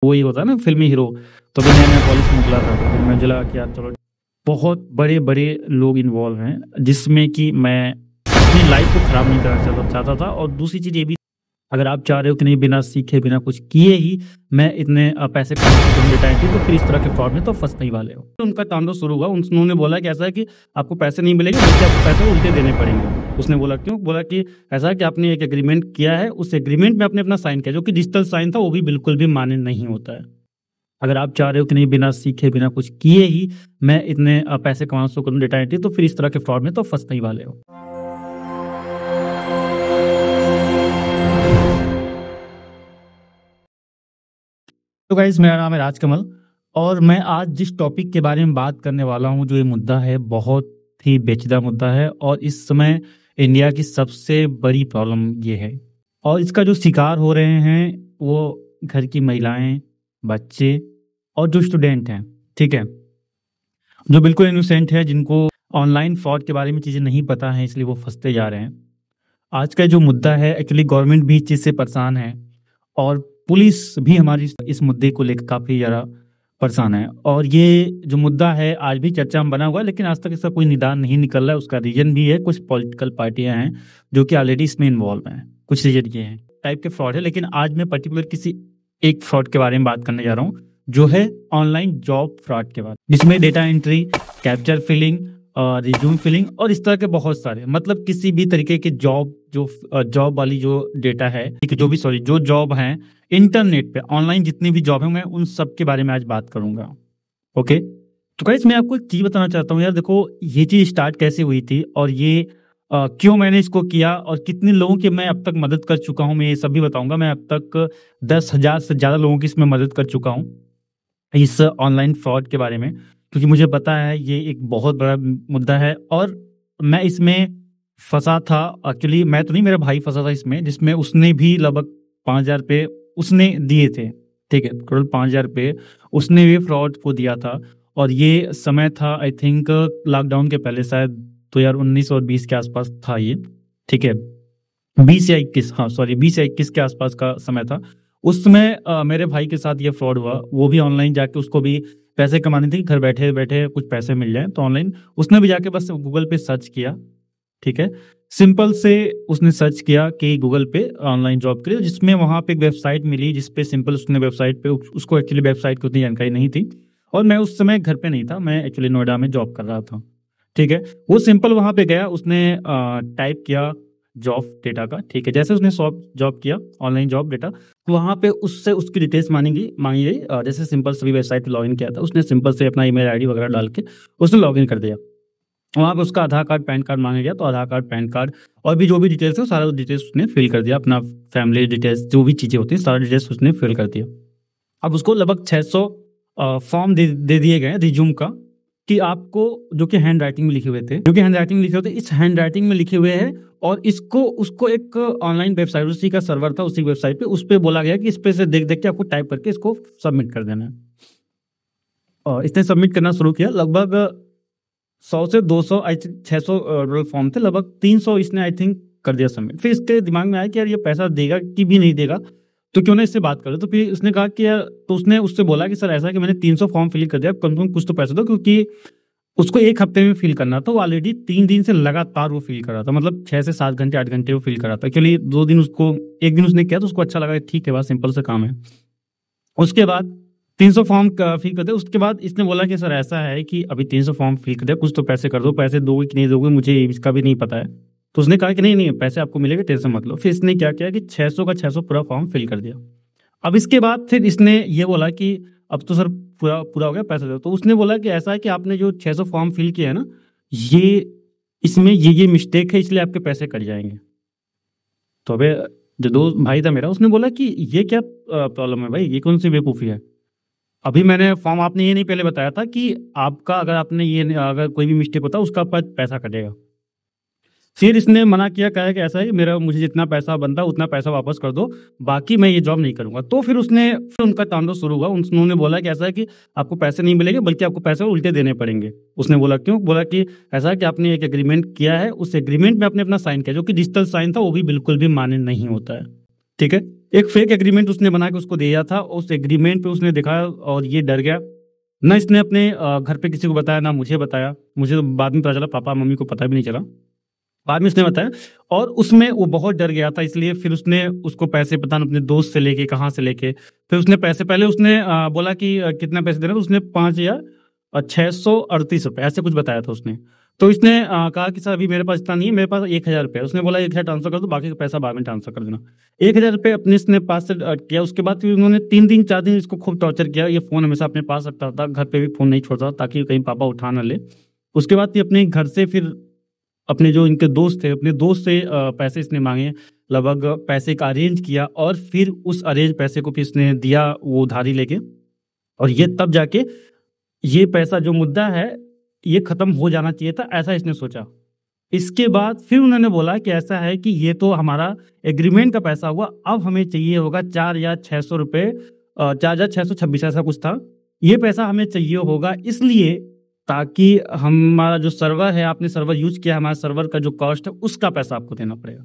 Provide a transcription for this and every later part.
वही होता है ना फिल्मी हीरो। तो अभी नया-नया पॉलिसी निकला था, तो फिर मुझे लगा कि यार चलो बहुत बड़े-बड़े लोग इन्वॉल्व हैं, जिसमें कि मैं अपनी लाइफ़ को खराब नहीं करना चाहता था। और दूसरी चीज़ ये भी, अगर आप चाह रहे हो कि नहीं बिना सीखे, बिना कुछ किए ही मैं इतने पैसे कमा सकूँ डेटा एंट्री, तो फिर इस तरह के फ्रॉड में तो फँसने ही वाले हो। तो उनका तांडव शुरू हुआ, उन्होंने बोला कि ऐसा है कि आपको पैसे नहीं मिलेंगे, बल्कि आपको पैसे उल्टे देने पड़ेंगे। उसने बोला क्यों? बोला कि ऐसा है कि आपने एक एग्रीमेंट किया है, उस एग्रीमेंट में आपने अपना साइन किया, जो कि डिजिटल साइन था, वो भी बिल्कुल भी मान्य नहीं होता है। अगर आप चाह रहे हो कि नहीं बिना सीखे, बिना कुछ किए ही मैं इतने पैसे कमा सकूँ डेटा एंट्री, तो फिर इस तरह के फ्रॉड में तो फँसने ही वाले हो। तो गाइस, मेरा नाम है राजकमल और मैं आज जिस टॉपिक के बारे में बात करने वाला हूँ, जो ये मुद्दा है, बहुत ही पेचीदा मुद्दा है और इस समय इंडिया की सबसे बड़ी प्रॉब्लम ये है। और इसका जो शिकार हो रहे हैं वो घर की महिलाएं, बच्चे और जो स्टूडेंट हैं, ठीक है, जो बिल्कुल इनोसेंट है, जिनको ऑनलाइन फ्रॉड के बारे में चीज़ें नहीं पता है, इसलिए वो फंसते जा रहे हैं। आज का जो मुद्दा है, एक्चुअली गवर्नमेंट भी इस चीज़ से परेशान है और पुलिस भी हमारी इस मुद्दे को लेकर काफ़ी ज़्यादा परेशान है। और ये जो मुद्दा है आज भी चर्चा में बना हुआ है, लेकिन आज तक इसका कोई निदान नहीं निकल रहा है। उसका रीज़न भी है, कुछ पॉलिटिकल पार्टियां हैं जो कि ऑलरेडी इसमें इन्वॉल्व हैं। कुछ रीज़न ये हैं टाइप के फ्रॉड है, लेकिन आज मैं पर्टिकुलर किसी एक फ्रॉड के बारे में बात करने जा रहा हूँ, जो है ऑनलाइन जॉब फ्रॉड के बारे में, जिसमें data entry, capture filling, resume filling और इस तरह के बहुत सारे, मतलब किसी भी तरीके के जॉब, जो जॉब वाली जो डेटा है, जो जॉब हैं इंटरनेट पे, ऑनलाइन जितनी भी जॉब है, मैं उन सब के बारे में आज बात करूंगा। ओके, तो गाइस मैं आपको एक चीज बताना चाहता हूँ यार। देखो, ये चीज स्टार्ट कैसे हुई थी और ये क्यों मैंने इसको किया और कितने लोगों की मैं अब तक मदद कर चुका हूँ, मैं ये सब भी बताऊंगा। मैं अब तक 10,000 से ज्यादा लोगों की इसमें मदद कर चुका हूँ इस ऑनलाइन फ्रॉड के बारे में, क्योंकि मुझे पता है ये एक बहुत बड़ा मुद्दा है और मैं इसमें फंसा था। एक्चुअली मैं तो नहीं, मेरा भाई फंसा था इसमें, जिसमें उसने भी लगभग 5,000 रुपये उसने दिए थे। ठीक है, टोटल 5,000 रुपये उसने भी फ्रॉड को दिया था। और ये समय था आई थिंक लॉकडाउन के पहले, शायद 2019 और 20 के आसपास था ये। ठीक है, 20 या 21, हाँ सॉरी 20 या 21 के आसपास का समय था। उस समय मेरे भाई के साथ ये फ्रॉड हुआ। वो भी ऑनलाइन जाके, उसको भी पैसे कमाने थे, घर बैठे बैठे कुछ पैसे मिल जाए, तो ऑनलाइन उसने भी जाके बस गूगल पे सर्च किया। ठीक है, सिंपल से उसने सर्च किया कि गूगल पे ऑनलाइन जॉब के लिए, जिसमें वहाँ पे एक वेबसाइट मिली, जिसपे सिंपल उसने वेबसाइट पे, उसको एक्चुअली वेबसाइट की उतनी जानकारी नहीं थी और मैं उस समय घर पे नहीं था, मैं एक्चुअली नोएडा में जॉब कर रहा था। ठीक है, वो सिंपल वहाँ पे गया, उसने टाइप किया जॉब डेटा का। ठीक है, जैसे उसने जॉब किया ऑनलाइन जॉब डेटा, तो वहाँ पे उससे उसकी डिटेल्स मांगी गई। जैसे सिंपल सभी वेबसाइट पे लॉगिन किया था, उसने सिंपल से अपना ईमेल आईडी वगैरह डाल के उसने लॉगिन कर दिया। वहाँ पे उसका आधार कार्ड, पैन कार्ड मांगा गया, तो आधार कार्ड, पैन कार्ड और भी जो भी डिटेल्स है, सारा डिटेल्स उसने फिल कर दिया। अपना फैमिली डिटेल्स, जो भी चीज़ें होती हैं, सारा डिटेल्स उसने फिल कर दिया। अब उसको लगभग 600 फॉर्म दे दिए गए रिज्यूम का, कि आपको, जो कि हैंड राइटिंग में लिखे हुए थे, इस हैंड राइटिंग में लिखे हुए हैं। और उसको एक ऑनलाइन वेबसाइट, उसी का सर्वर था, उसी वेबसाइट पे, उस पर बोला गया कि इस पे से देख देख के आपको टाइप करके इसको सबमिट कर देना है। और इसने सबमिट करना शुरू किया। लगभग 100 से 200 600 फॉर्म थे, लगभग 300 इसने आई थिंक कर दिया सबमिट। फिर इसके दिमाग में आया कि यार ये पैसा देगा कि भी नहीं देगा, तो क्यों ना इससे बात करो। तो फिर उसने कहा कि यार, तो उसने उससे बोला कि सर ऐसा कि मैंने 300 फॉर्म फिल कर दिया, कम से कम कुछ तो पैसा दो, क्योंकि उसको 1 हफ्ते में फिल करना था। वो ऑलरेडी 3 दिन से लगातार वो फिल कर रहा था, मतलब 6 से 7 घंटे 8 घंटे वो फिल कर रहा था। एक्चुअली 2 दिन उसको, एक दिन उसने किया तो उसको अच्छा लगा, ठीक है, बात सिंपल सा काम है। उसके बाद 300 फॉर्म फिल कर दे। उसके बाद इसने बोला कि सर ऐसा है कि अभी 300 फॉर्म फिल कर दिया, कुछ तो पैसे कर दो, पैसे दोगे कि नहीं दोगे मुझे इसका भी नहीं पता है। तो उसने कहा कि नहीं पैसे आपको मिलेंगे, टेंशन मत लो। फिर इसने क्या किया कि 600 का 600 पूरा फॉर्म फिल कर दिया। अब इसके बाद फिर इसने ये बोला कि अब तो सर पूरा हो गया, पैसा दो। तो उसने बोला कि ऐसा है कि आपने जो 600 फॉर्म फिल किया है ना, इसमें ये मिस्टेक है, इसलिए आपके पैसे कट जाएंगे। तो अबे, जो दोस्त भाई था मेरा, उसने बोला कि ये क्या प्रॉब्लम है भाई, ये कौन सी बेवकूफ़ी है। अभी मैंने फॉर्म, आपने ये नहीं पहले बताया था कि आपका, अगर कोई भी मिस्टेक होता है उसका पैसा कटेगा। फिर इसने मना किया, कहा कि ऐसा है कि मुझे जितना पैसा बनता है उतना पैसा वापस कर दो, बाकी मैं ये जॉब नहीं करूंगा। तो फिर उनका तांडव शुरू हुआ। उन्होंने बोला कि ऐसा है कि आपको पैसे नहीं मिलेंगे, बल्कि आपको पैसे उल्टे देने पड़ेंगे। उसने बोला क्यों? बोला कि ऐसा है कि आपने एक एग्रीमेंट किया है, उस एग्रीमेंट में आपने अपना साइन किया, जो कि डिजिटल साइन था, वो भी बिल्कुल भी मान्य नहीं होता है। ठीक है, एक फेक एग्रीमेंट उसने बना के उसको दिया था। उस एग्रीमेंट पे उसने देखा और ये डर गया। ना इसने अपने घर पे किसी को बताया, ना मुझे बताया। मुझे तो बाद में पता चला, पापा मम्मी को पता भी नहीं चला। बाद में उसने बताया और उसमें वो बहुत डर गया था, इसलिए फिर उसने उसको पैसे पता नहीं अपने दोस्त से लेके कहाँ से लेके फिर उसने पैसे पहले उसने बोला कि कितना पैसे देना, तो उसने 5,638 रुपये ऐसे कुछ बताया था उसने। तो इसने कहा कि सर अभी मेरे पास इतना नहीं है, मेरे पास 1,000 रुपये। उसने बोला 1,000 ट्रांसफर कर दो, बाकी का पैसा बाद में ट्रांसफर कर देना। 1,000 रुपये अपने इसने पास से किया। उसके बाद फिर उन्होंने 3 दिन 4 दिन इसको खूब टॉर्चर किया। ये फ़ोन हमेशा अपने पास रखता था, घर पे भी फ़ोन नहीं छोड़ता ताकि कहीं पापा उठा ना ले। उसके बाद ये अपने घर से फिर अपने जो इनके दोस्त थे, अपने दोस्त से पैसे इसने मांगे, लगभग पैसे का अरेंज किया और फिर उस अरेंज पैसे को फिर इसने दिया वो उधारी लेके। और ये तब जाके ये पैसा जो मुद्दा है ये खत्म हो जाना चाहिए था, ऐसा इसने सोचा। इसके बाद फिर उन्होंने बोला कि ऐसा है कि ये तो हमारा एग्रीमेंट का पैसा हुआ, अब हमें चाहिए होगा 4,600 रुपये, 4,626 ऐसा कुछ था। ये पैसा हमें चाहिए होगा इसलिए ताकि हमारा जो सर्वर है, आपने सर्वर यूज किया, हमारे सर्वर का जो कॉस्ट है उसका पैसा आपको देना पड़ेगा।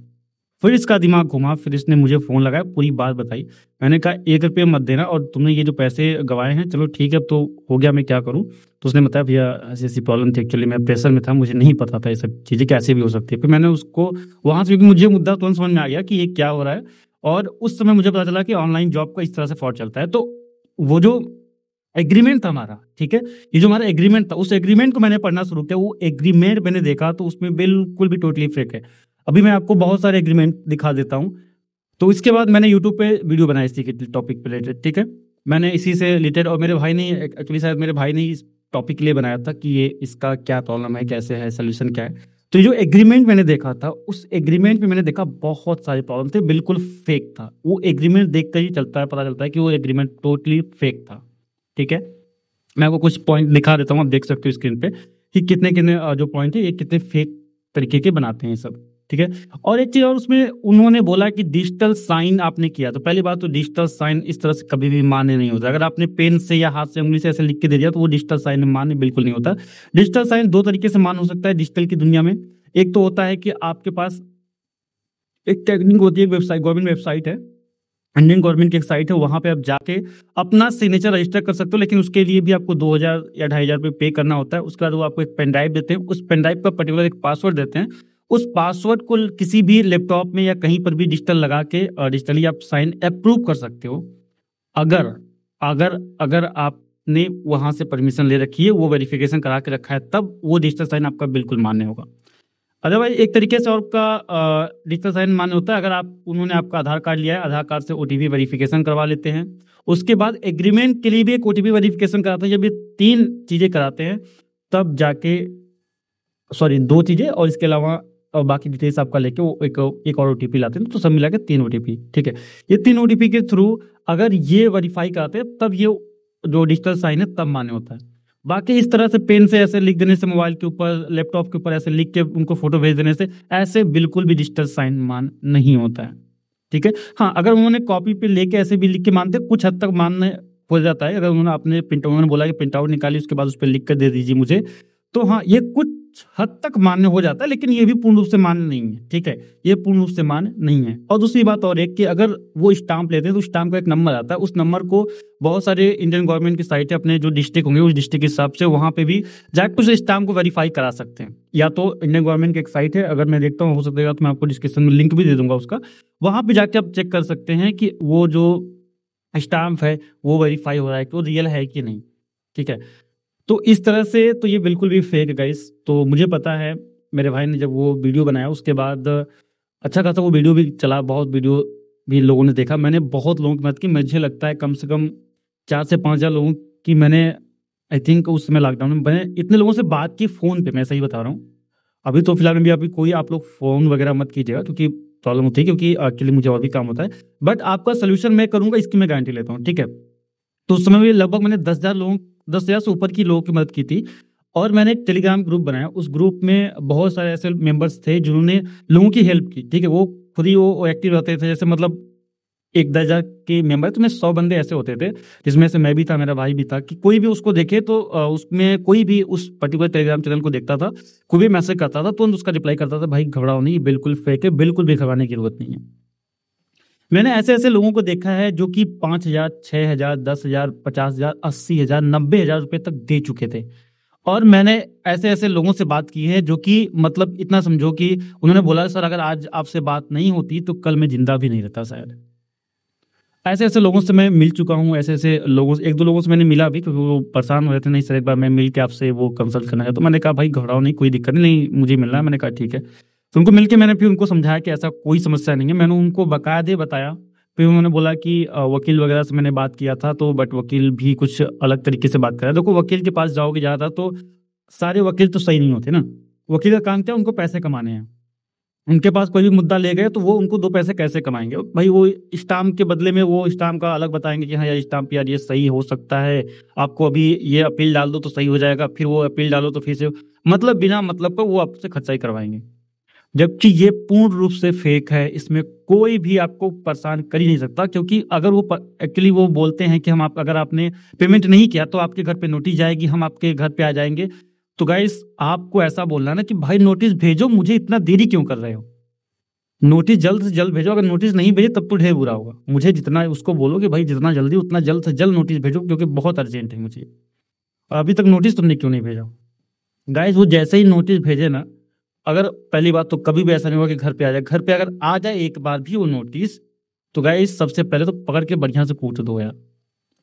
फिर इसका दिमाग घुमा, फिर इसने मुझे फ़ोन लगाया, पूरी बात बताई। मैंने कहा 1 रुपये मत देना, और तुमने ये जो पैसे गंवाए हैं चलो ठीक है, अब तो हो गया, मैं क्या करूँ। तो उसने बताया भैया ऐसी ऐसी प्रॉब्लम थी, एक्चुअली मैं प्रेशर में था, मुझे नहीं पता था ये सब चीज़ें कैसे भी हो सकती है। फिर मैंने उसको वहाँ से, क्योंकि मुझे मुद्दा तुरंत समझ में आ गया कि ये क्या हो रहा है, और उस समय मुझे पता चला कि ऑनलाइन जॉब का इस तरह से फ्रॉड चलता है। तो वो जो एग्रीमेंट था हमारा, ठीक है, ये जो हमारा एग्रीमेंट था, उस एग्रीमेंट को मैंने पढ़ना शुरू किया। वो एग्रीमेंट मैंने देखा तो उसमें बिल्कुल भी टोटली फेक है। अभी मैं आपको बहुत सारे एग्रीमेंट दिखा देता हूँ। तो इसके बाद मैंने यूट्यूब पे वीडियो बनाई इसी के टॉपिक पे रिलेटेड, ठीक है। मैंने इसी से रिलेटेड, और मेरे भाई ने एक्चुअली शायद मेरे भाई ने इस टॉपिक के लिए बनाया था कि ये इसका क्या प्रॉब्लम है, कैसे है, सोल्यूशन क्या है। तो ये जो एग्रीमेंट मैंने देखा था, उस एग्रीमेंट में मैंने देखा बहुत सारे प्रॉब्लम थे, बिल्कुल फेक था। वो एग्रीमेंट देख कर ही पता चलता है कि वो एग्रीमेंट टोटली फेक था, ठीक है। मैं आपको कुछ पॉइंट दिखा देता हूँ, आप देख सकते हो स्क्रीन पे कि कितने कितने जो पॉइंट है ये कितने फेक तरीके के बनाते हैं सब, ठीक है। और एक चीज़ और, उसमें उन्होंने बोला कि डिजिटल साइन आपने किया। तो पहली बात तो डिजिटल साइन इस तरह से कभी भी मान्य नहीं होता। अगर आपने पेन से या हाथ से उंगली से ऐसे लिख के दे दिया तो वो डिजिटल साइन मान्य बिल्कुल नहीं होता। डिजिटल साइन 2 तरीके से मान्य हो सकता है डिजिटल की दुनिया में। एक तो होता है कि आपके पास एक टेक्निक होती है, वेबसाइट, गवर्नमेंट वेबसाइट है, इंडियन गवर्नमेंट की एक साइट है, वहाँ पे आप जाके अपना सिग्नेचर रजिस्टर कर सकते हो, लेकिन उसके लिए भी आपको 2,000 या 2,500 रुपये पे करना होता है। उसके बाद वो आपको एक पेन ड्राइव देते हैं, उस पेन ड्राइव का पर्टिकुलर एक पासवर्ड देते हैं। उस पासवर्ड को किसी भी लैपटॉप में या कहीं पर भी डिजिटल लगा के डिजिटली आप साइन अप्रूव कर सकते हो। अगर अगर अगर आपने वहाँ से परमिशन ले रखी है, वो वेरिफिकेशन करा के रखा है, तब वो डिजिटल साइन आपका बिल्कुल मान्य होगा। अदरवाइज एक तरीके से आपका डिजिटल साइन मान्य होता है अगर उन्होंने आपका आधार कार्ड लिया है, आधार कार्ड से ओटीपी वेरिफिकेशन करवा लेते हैं। उसके बाद एग्रीमेंट के लिए भी एक ओटीपी वेरिफिकेशन कराते हैं। जब ये 3 चीज़ें कराते हैं तब जाके, सॉरी 2 चीज़ें और इसके अलावा बाकी डिटेल्स आपका लेके वो एक और ओटीपी लाते हैं, तो सब मिला के 3 ओटीपी, ठीक है। ये 3 ओटीपी के थ्रू अगर ये वेरीफाई कराते हैं तब ये जो डिजिटल साइन है तब मान्य होता है। बाकी इस तरह से पेन से ऐसे लिख देने से, मोबाइल के ऊपर, लैपटॉप के ऊपर ऐसे लिख के उनको फोटो भेज देने से, ऐसे बिल्कुल भी डिजिटल साइन मान नहीं होता है, ठीक है। हाँ, अगर उन्होंने कॉपी पे लेके ऐसे भी लिख के मानते, कुछ हद तक मान्य हो जाता है। अगर उन्होंने अपने प्रिंट, उन्होंने बोला कि प्रिंट आउट निकाली उसके बाद उस पर लिख कर दे दीजिए मुझे, तो हाँ ये कुछ हद तक मान्य हो जाता है, लेकिन ये भी पूर्ण रूप से मान्य नहीं है, ठीक है। ये पूर्ण रूप से मान्य नहीं है। और दूसरी बात और एक कि अगर वो स्टाम्प लेते हैं तो स्टाम्प का एक नंबर आता है, उस नंबर को बहुत सारे इंडियन गवर्नमेंट की साइट है, अपने जो डिस्ट्रिक्ट होंगे उस डिस्ट्रिक्ट के हिसाब से वहाँ पे भी जाकर उस स्टाम्प को वेरीफाई करा सकते हैं। या तो इंडियन गवर्नमेंट की एक साइट है, अगर मैं देखता हूँ हो सकेगा तो मैं आपको डिस्क्रिप्शन में लिंक भी दे दूंगा उसका, वहाँ पे जाके आप चेक कर सकते हैं कि वो जो स्टाम्प है वो वेरीफाई हो रहा है कि वो रियल है कि नहीं, ठीक है। तो इस तरह से तो ये बिल्कुल भी फेक है गाइस। तो मुझे पता है मेरे भाई ने जब वो वीडियो बनाया उसके बाद अच्छा खासा वो वीडियो भी चला, बहुत वीडियो भी लोगों ने देखा। मैंने बहुत लोगों की मदद की, मुझे लगता है कम से कम 4 से 5 हज़ार लोगों की मैंने, आई थिंक उस समय लॉकडाउन में मैंने इतने लोगों से बात की फ़ोन पे, मैं सही बता रहा हूँ। अभी तो फिलहाल में भी अभी कोई आप लोग फ़ोन वगैरह मत कीजिएगा क्योंकि प्रॉब्लम होती है, क्योंकि एक्चुअली मुझे और भी काम होता है। बट आपका सोल्यूशन मैं करूँगा, इसकी मैं गारंटी लेता हूँ, ठीक है। तो उस समय भी लगभग मैंने 10,000 से ऊपर की लोगों की मदद की थी। और मैंने एक टेलीग्राम ग्रुप बनाया, उस ग्रुप में बहुत सारे ऐसे मेंबर्स थे जिन्होंने लोगों की हेल्प की, ठीक है। वो खुद ही वो एक्टिव रहते थे, जैसे मतलब एक 10,000 के मेंबर तो में 100 बंदे ऐसे होते थे, जिसमें से मैं भी था, मेरा भाई भी था, कि कोई भी उसको देखे तो उसमें कोई भी उस पर्टिकुलर टेलीग्राम चैनल को देखता था, कोई भी मैसेज करता था तो उसका रिप्लाई करता था, भाई घबराओ नहीं, बिल्कुल फेक है, बिल्कुल भी घबराने की जरूरत नहीं है। मैंने ऐसे-ऐसे लोगों को देखा है जो कि 5,000, 6,000, 10,000, 50,000, 80,000, 90,000 रुपए तक दे चुके थे। और मैंने ऐसे-ऐसे लोगों से बात की है जो कि मतलब इतना समझो कि उन्होंने बोला सर अगर आज आपसे बात नहीं होती तो कल मैं ज़िंदा भी नहीं रहता शायद। ऐसे-ऐसे लोगों से मैं मिल चुका हूँ, ऐसे-ऐसे लोगों से 1-2 लोगों से मैंने मिला भी क्योंकि वो परेशान हो रहे थे, नहीं सर एक बार मैं मिल के आपसे वो कंसल्ट करना है। तो मैंने कहा भाई घबराओ नहीं, कोई दिक्कत नहीं, मुझे मिलना है। मैंने कहा ठीक है। तो उनको मिल के मैंने फिर उनको समझाया कि ऐसा कोई समस्या नहीं है। मैंने उनको बाकायदे बताया। फिर उन्होंने बोला कि वकील वगैरह से मैंने बात किया था तो बट वकील भी कुछ अलग तरीके से बात कर रहा है। देखो वकील के पास जाओगे ज़्यादा तो सारे वकील तो सही नहीं होते ना। वकील का काम क्या है? उनको पैसे कमाने हैं। उनके पास कोई भी मुद्दा ले गए तो वो उनको 2 पैसे कैसे कमाएँगे? भाई वो स्टाम्प के बदले में वो स्टाम्प का अलग बताएँगे कि हाँ यार स्टाम्प यार ये सही हो सकता है, आपको अभी ये अपील डाल दो तो सही हो जाएगा, फिर वो अपील डालो तो फिर से मतलब बिना मतलब का वो आपसे खर्चा करवाएँगे। जबकि ये पूर्ण रूप से फेक है, इसमें कोई भी आपको परेशान कर ही नहीं सकता क्योंकि अगर वो प एक्चुअली वो बोलते हैं कि हम आप अगर आपने पेमेंट नहीं किया तो आपके घर पे नोटिस जाएगी, हम आपके घर पे आ जाएँगे। तो गाइस आपको ऐसा बोलना है ना कि भाई नोटिस भेजो, मुझे इतना देरी क्यों कर रहे हो? नोटिस जल्द से जल्द भेजो, अगर नोटिस नहीं भेजे तब तो ढेर बुरा होगा। मुझे जितना उसको बोलो कि भाई जितना जल्दी उतना जल्द से जल्द नोटिस भेजो क्योंकि बहुत अर्जेंट है मुझे। अभी तक नोटिस तुमने क्यों नहीं भेजा? गाइस वो जैसे ही नोटिस भेजे ना, अगर पहली बात तो कभी भी ऐसा नहीं होगा कि घर पे आ जाए। घर पे अगर आ जाए एक बार भी वो नोटिस, तो गाइस सबसे पहले तो पकड़ के बढ़िया से कूट दो यार।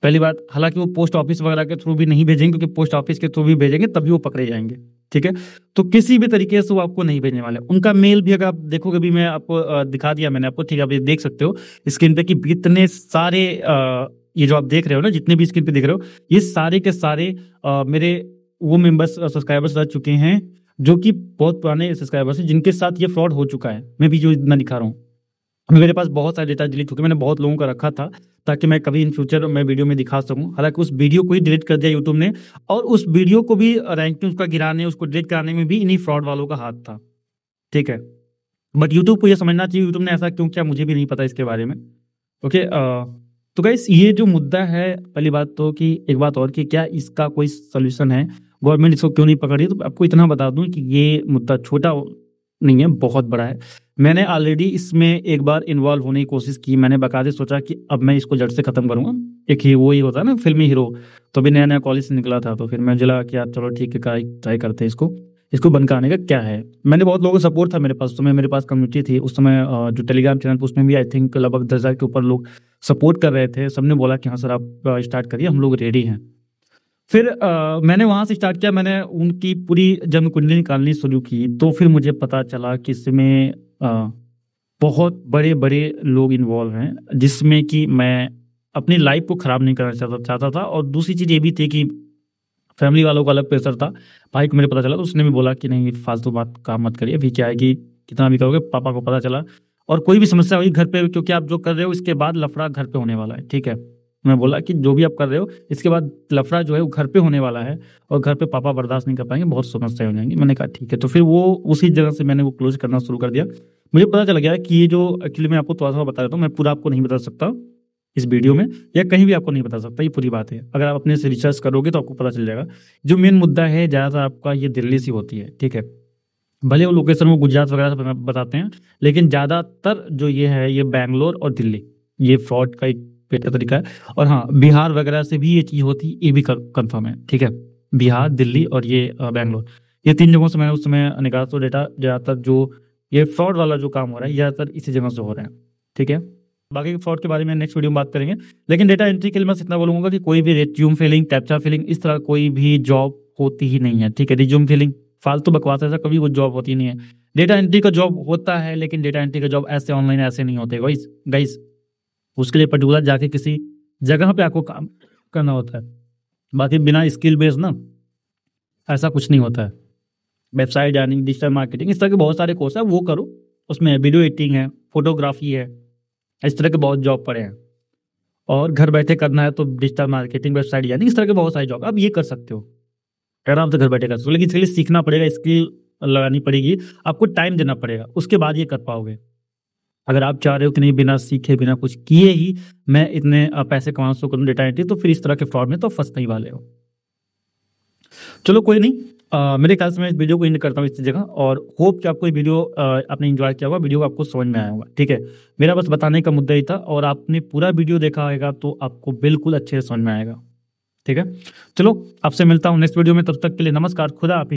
पहली बात, हालाँकि वो पोस्ट ऑफिस वगैरह के थ्रू भी नहीं भेजेंगे क्योंकि पोस्ट ऑफिस के थ्रू भी भेजेंगे तभी वो पकड़े जाएँगे, ठीक है? तो किसी भी तरीके से वो आपको नहीं भेजने वाले। उनका मेल भी अगर आप देखोगे अभी मैं आपको दिखा दिया मैंने आपको, ठीक है? आप ये देख सकते हो स्क्रीन पे कि कितने सारे ये जो आप देख रहे हो ना, जितने भी स्क्रीन पे देख रहे हो, ये सारे के सारे मेरे वो मेंबर्स सब्सक्राइबर्स रह चुके हैं, जो कि बहुत पुराने सब्सक्राइबर्स हैं, जिनके साथ ये फ्रॉड हो चुका है। मैं भी जो इतना दिखा रहा हूँ। मेरे पास बहुत सारे डेटा डिलीट हो गए, मैंने बहुत लोगों का रखा था, ताकि मैं कभी इन फ्यूचर मैं वीडियो में दिखा सकूँ। हालाँकि उस वीडियो को ही डिलीट कर दिया यूट्यूब ने और उस वीडियो को भी रैंकिंग उसका गिराने, उसको डिलीट कराने में भी इन्हीं फ्रॉड वालों का हाथ था, ठीक है? बट यूट्यूब को ये समझना चाहिए यूट्यूब ने ऐसा क्यों किया मुझे भी नहीं पता इसके बारे में। ओके तो गाइस ये जो मुद्दा है, पहली बात तो कि एक बात और कि क्या इसका कोई सॉल्यूशन है? गवर्नमेंट इसको क्यों नहीं पकड़ रही है? तो आपको इतना बता दूँ कि ये मुद्दा छोटा नहीं है, बहुत बड़ा है। मैंने ऑलरेडी इसमें एक बार इन्वॉल्व होने की कोशिश की, मैंने बाकायदे सोचा कि अब मैं इसको जड़ से खत्म करूँगा। एक ही वही होता है ना फ़िल्मी हीरो, तो अभी नया-नया कॉलेज से निकला था, तो फिर मुझे लगा कि यार चलो ठीक है ट्राई करते हैं इसको बंद कराने का क्या है। मैंने बहुत लोगों का सपोर्ट था मेरे पास, उस समय मेरे पास कम्युनिटी थी, उस समय जो टेलीग्राम चैनल पे उसमें भी आई थिंक लगभग 10,000 के ऊपर लोग सपोर्ट कर रहे थे। सबने बोला कि हाँ सर आप स्टार्ट करिए, हम लोग रेडी हैं। फिर मैंने वहाँ से स्टार्ट किया, मैंने उनकी पूरी जन्म कुंडली निकालनी शुरू की, तो फिर मुझे पता चला कि इसमें बहुत बड़े-बड़े लोग इन्वॉल्व हैं, जिसमें कि मैं अपनी लाइफ़ को ख़राब नहीं करना चाहता था और दूसरी चीज़ ये भी थी कि फैमिली वालों का अलग प्रेशर था। भाई को मेरे पता चला तो उसने भी बोला कि नहीं फालतू बात काम मत करिए, अभी क्या है कि कितना भी करोगे पापा को पता चला और कोई भी समस्या हुई घर पे क्योंकि आप जो कर रहे हो इसके बाद लफड़ा घर पे होने वाला है, ठीक है? मैं बोला कि जो भी आप कर रहे हो इसके बाद लफड़ा जो है वो घर पे होने वाला है और घर पे पापा बर्दाश्त नहीं कर पाएँगे, बहुत समस्या हो जाएँगी। मैंने कहा ठीक है, तो फिर वो उसी जगह से मैंने वो क्लोज़ करना शुरू कर दिया। मुझे पता चल गया कि ये जो एक्चुअली मैं आपको थोड़ा-सा बता देता हूँ, मैं पूरा आपको नहीं बता सकता इस वीडियो में या कहीं भी आपको नहीं बता सकता, ये पूरी बात है। अगर आप अपने से रिसर्च करोगे तो आपको पता चल जाएगा। जो मेन मुद्दा है ज़्यादातर आपका ये दिल्ली से होती है, ठीक है? भले वो लोकेशन वो गुजरात वगैरह से बताते हैं, लेकिन ज़्यादातर जो ये है ये बैंगलोर और दिल्ली, ये फ्रॉड का एक बेहतर तरीका है और हाँ, बिहार वगैरह से भी ये चीज़ होती है, ये भी कन्फर्म है, ठीक है? बिहार, दिल्ली और ये बैंगलोर, ये 3 जगहों से मैंने उस समय निकाला तो डेटा ज़्यादातर जो ये फ्रॉड वाला जो काम हो रहा है, ज़्यादातर इसी जगह से हो रहा है, ठीक है? बाकी के फ्रॉड के बारे में नेक्स्ट वीडियो में बात करेंगे, लेकिन डेटा एंट्री के लिए मैं इतना बोलूँगा कि कोई भी रिज्यूम फिलिंग, कैप्चा फिलिंग इस तरह कोई भी जॉब होती ही नहीं है, ठीक है? रिज्यूम फिलिंग फालतू बकवास है, ऐसा कभी वो जॉब होती नहीं है। डेटा एंट्री का जॉब होता है, लेकिन डेटा एंट्री का जॉब ऐसे ऑनलाइन ऐसे नहीं होते गाइस गाइस उसके लिए पर्टिकुलर जाके किसी जगह पे आपको काम करना होता है। बाकी बिना स्किल बेस्ड ना ऐसा कुछ नहीं होता है। वेबसाइट डिजाइनिंग, डिजिटल मार्केटिंग इस तरह के बहुत सारे कोर्स है, वो करो। उसमें वीडियो एडिटिंग है, फोटोग्राफी है, इस तरह के बहुत जॉब पड़े हैं और घर बैठे करना है तो डिजिटल मार्केटिंग, वेबसाइट डिजाइनिंग इस तरह के बहुत सारे जॉब आप ये कर सकते हो, आराम से घर बैठे कर सकते हो। लेकिन इसके लिए सीखना पड़ेगा, स्किल लगानी पड़ेगी, आपको टाइम देना पड़ेगा, उसके बाद ये कर पाओगे। अगर आप चाह रहे हो कि नहीं बिना सीखे बिना कुछ किए ही मैं इतने पैसे कमा सकूँ डेटा एंट्री, तो फिर इस तरह के फ्रॉड में तो फंसने ही वाले हो। चलो कोई नहीं, मेरे ख्याल से मैं इस वीडियो को एंड करता हूँ इस जगह, और होप कि आपको ये वीडियो आपने एंजॉय किया होगा, वीडियो को आपको समझ में आया होगा। ठीक है, मेरा बस बताने का मुद्दा ही था, और आपने पूरा वीडियो देखा होगा तो आपको बिल्कुल अच्छे से समझ में आएगा। ठीक है, चलो आपसे मिलता हूँ नेक्स्ट वीडियो में, तब तक के लिए नमस्कार, खुदा हाफिज़।